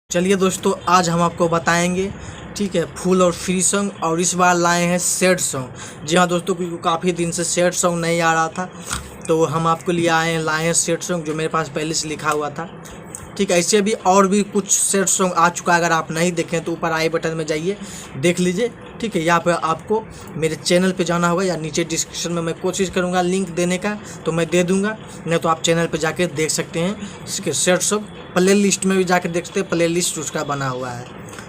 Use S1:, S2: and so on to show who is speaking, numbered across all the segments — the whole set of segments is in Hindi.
S1: चलिए दोस्तों, आज हम आपको बताएंगे ठीक है फुल और फ्री सॉन्ग। और इस बार लाए हैं सैड सॉन्ग। जी हाँ दोस्तों, क्योंकि काफ़ी दिन से सैड सॉन्ग नहीं आ रहा था तो हम आपके लिए लाए हैं सैड सॉन्ग जो मेरे पास पहले से लिखा हुआ था। ठीक है, ऐसे भी और भी कुछ सैड सॉन्ग आ चुका है। अगर आप नहीं देखें तो ऊपर आई बटन में जाइए, देख लीजिए। ठीक है, यहाँ पर आपको मेरे चैनल पे जाना होगा या नीचे डिस्क्रिप्शन में मैं कोशिश करूँगा लिंक देने का तो मैं दे दूँगा, नहीं तो आप चैनल पे जाके देख सकते हैं। इसके सैड सॉन्ग प्ले लिस्ट में भी जाकर देख सकते हैं, प्ले लिस्ट उसका बना हुआ है।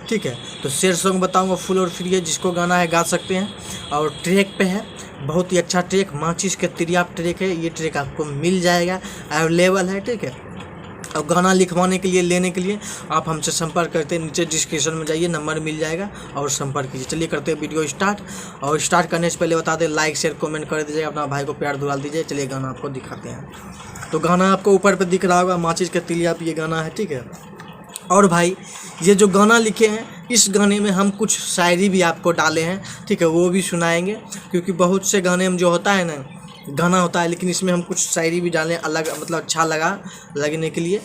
S1: ठीक है, तो सैड सॉन्ग बताऊँगा फुल और फ्री है, जिसको गाना है गा सकते हैं। और ट्रैक पे है बहुत ही अच्छा ट्रैक, माचिस के तिरियाप ट्रैक है। ये ट्रैक आपको मिल जाएगा, अवेलेबल है। ठीक है, और गाना लिखवाने के लिए लेने के लिए आप हमसे संपर्क करते हैं, नीचे डिस्क्रिप्शन में जाइए, नंबर मिल जाएगा और संपर्क कीजिए। चलिए करते हैं वीडियो स्टार्ट। और स्टार्ट करने से पहले बता दें, लाइक शेयर कमेंट कर दीजिए, अपना भाई को प्यार दुलाल दीजिए। चलिए गाना आपको दिखाते हैं। तो गाना आपको ऊपर पे दिख रहा होगा, माचिस के तिलिया पे ये गाना है। ठीक है, और भाई ये जो गाना लिखे हैं इस गाने में हम कुछ शायरी भी आपको डाले हैं। ठीक है, वो भी सुनाएंगे, क्योंकि बहुत से गाने में जो होता है ना गाना होता है, लेकिन इसमें हम कुछ शायरी भी डालें अलग, मतलब अच्छा लगा लगने के लिए।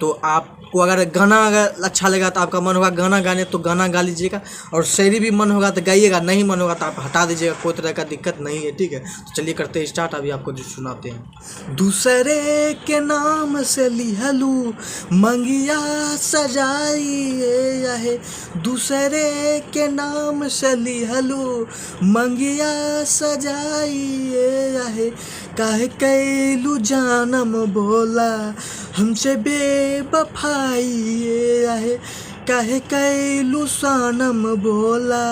S1: तो आपको अगर गाना अगर अच्छा लगा तो आपका मन होगा गाना गाने तो गाना गा लीजिएगा, और शायरी भी मन होगा तो गाइएगा, नहीं मन होगा तो आप हटा दीजिएगा, कोई तरह का दिक्कत नहीं है। ठीक है, तो चलिए करते हैं स्टार्ट। अभी आपको जो सुनाते हैं। दूसरे के नाम से लिहलू मंगिया सजाइए है, दूसरे के नाम से लिहलू मंगिया सजाइए है। काहे कैलू जानम बोला हमसे बेवफाई है, काहे कैलू सनम बोला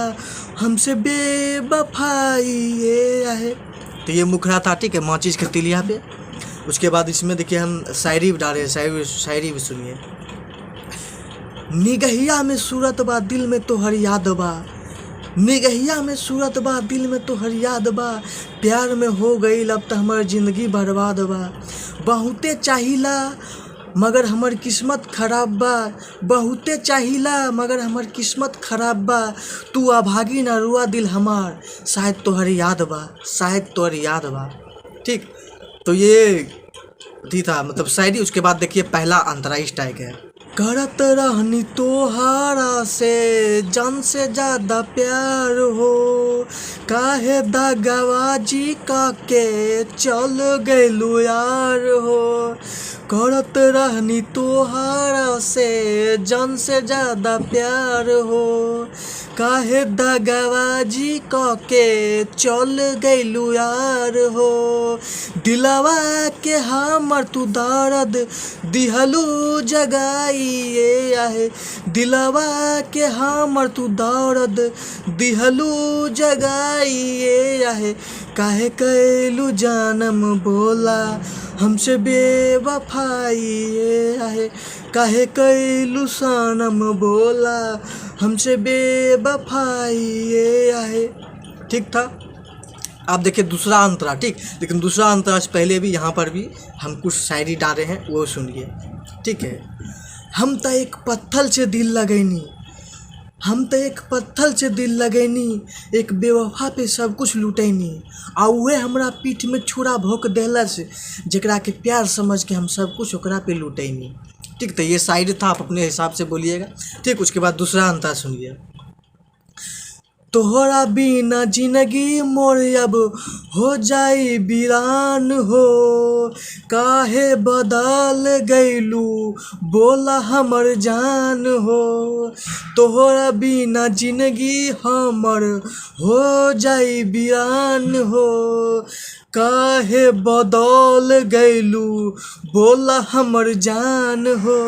S1: हमसे बेवफाई है। तो ये मुखड़ा था। ठीक है, माचिस के तिलिया पे। उसके बाद इसमें देखिए हम शायरी भी डाले, शायरी भी सुनिए। निगहिया में सूरत बा दिल में तोहर याद बा, निगहिया में सूरत बा दिल में तोहर याद बा, प्यार में हो गई अब तो हमार जिंदगी बर्बाद बा। बहुते चाहिला मगर हमर किस्मत खराब बा, बहुते चाहिला मगर हमर किस्मत खराब बा। तू अभागी ना रुआ दिल हमार, शायद तोहर याद बा, शायद तोहर याद बा। ठीक, तो ये थी था मतलब शायरी। उसके बाद देखिए पहला अंतरा इस टाइप है। करत रहनी तोहारा से जान से ज्यादा प्यार हो, काहे दगाबाजी काके चल गइलू यार हो। करत रहनी तोहारा से जान से ज्यादा प्यार हो, काहे दगाबाजी काके चल गइलू यार हो। दिलवा के हमर तू दर्द दिहलू जगाइए आहे, दिलवा के हमर तू दर्द दिहलू जगाइए आहे। काहे कैलू जानम बोला हमसे बेवफाई आहे, काहे कैलू सनम बोला हमसे बेवफाई आहे। ठीक था। आप देखिए दूसरा अंतरा। ठीक, लेकिन दूसरा अंतरा से पहले भी यहाँ पर भी हम कुछ शायरी डाले हैं, वो सुनिए। ठीक है, हम तो एक पत्थर से दिल लगैनी, हम तो एक पत्थर से दिल लगैनी, एक बेवफा पे सब कुछ लुटैनी, आ उहे हमरा पीठ में छुरा भोंक देलस, जकरा के प्यार समझ के हम सब कुछ ओकरा पे लुटैनी। ठीक, तो ये शायरी था, आप अपने हिसाब से बोलिएगा। ठीक, उसके बाद दूसरा अंतरा सुनिए। तोहरा बिना जिंदगी मोर अब हो जाई वीरान हो, काहे बदल गइलू बोला हमर जान हो। तोहरा बिना जिंदगी हमर हो जाई वीरान हो, काहे बदल गइलू बोला हमर जान हो।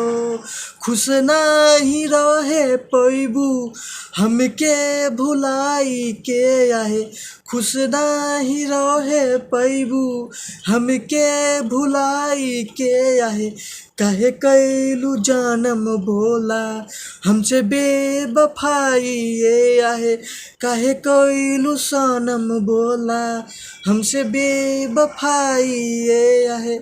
S1: खुश नहीं रहे पैबू हमके भुलाई के आहे, खुश नहीं रहे पैबू हमके भुलाई के आहे। काहे कैलू जानम बोला हमसे बेवफाई आहे, काहे कैलू सनम बोला हमसे बेवफाई आहे।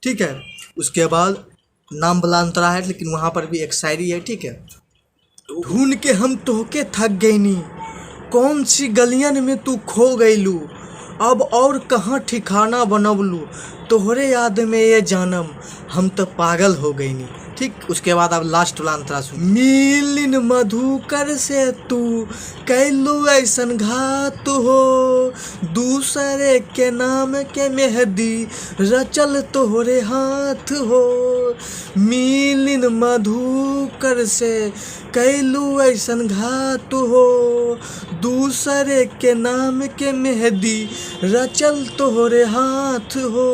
S1: ठीक है, उसके बाद नाम वाला अंतरा है, लेकिन वहाँ पर भी एक शायरी है। ठीक है, ढूंढ के हम तोहके थक गईनी, कौन सी गलियन में तू खो गईलू, अब और कहाँ ठिकाना बनवलू, तोहरे याद में ये जानम हम तो पागल हो गईनी। ठीक। उसके बाद अब लास्ट वाला अंतरा सुन। मिलिन मधुकर से तू कैलू ऐसन घात हो, दूसरे के नाम के मेहंदी रचल तोहरे हाथ हो। मिलिन मधुकर से कैलू ऐसन घात हो, दूसरे के नाम के मेहंदी रचल तोहरे हाथ हो।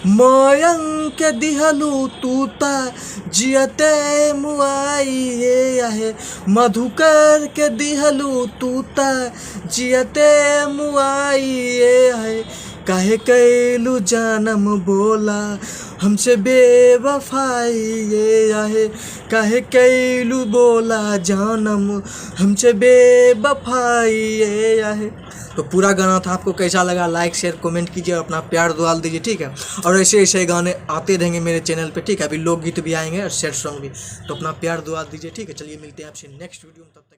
S1: मयंक के दिहलू तूता जियते मुआइए आहे, मधुकर के दिहलू तूता जियते मुआइए आहे। काहे कैलू जानम बोला हमसे बेवफाई ये आहे, काहे कैलू बोला जानम हमसे बेवफाई ये आहे। तो पूरा गाना था, आपको कैसा लगा लाइक शेयर कमेंट कीजिए और अपना प्यार दुआ दीजिए, ठीक है। और ऐसे ऐसे गाने आते रहेंगे मेरे चैनल पे, ठीक है। अभी लोकगीत भी आएंगे और सैड सॉन्ग भी, तो अपना प्यार दुआ दीजिए, ठीक है। चलिए मिलते हैं आपसे नेक्स्ट वीडियो में, तब तक।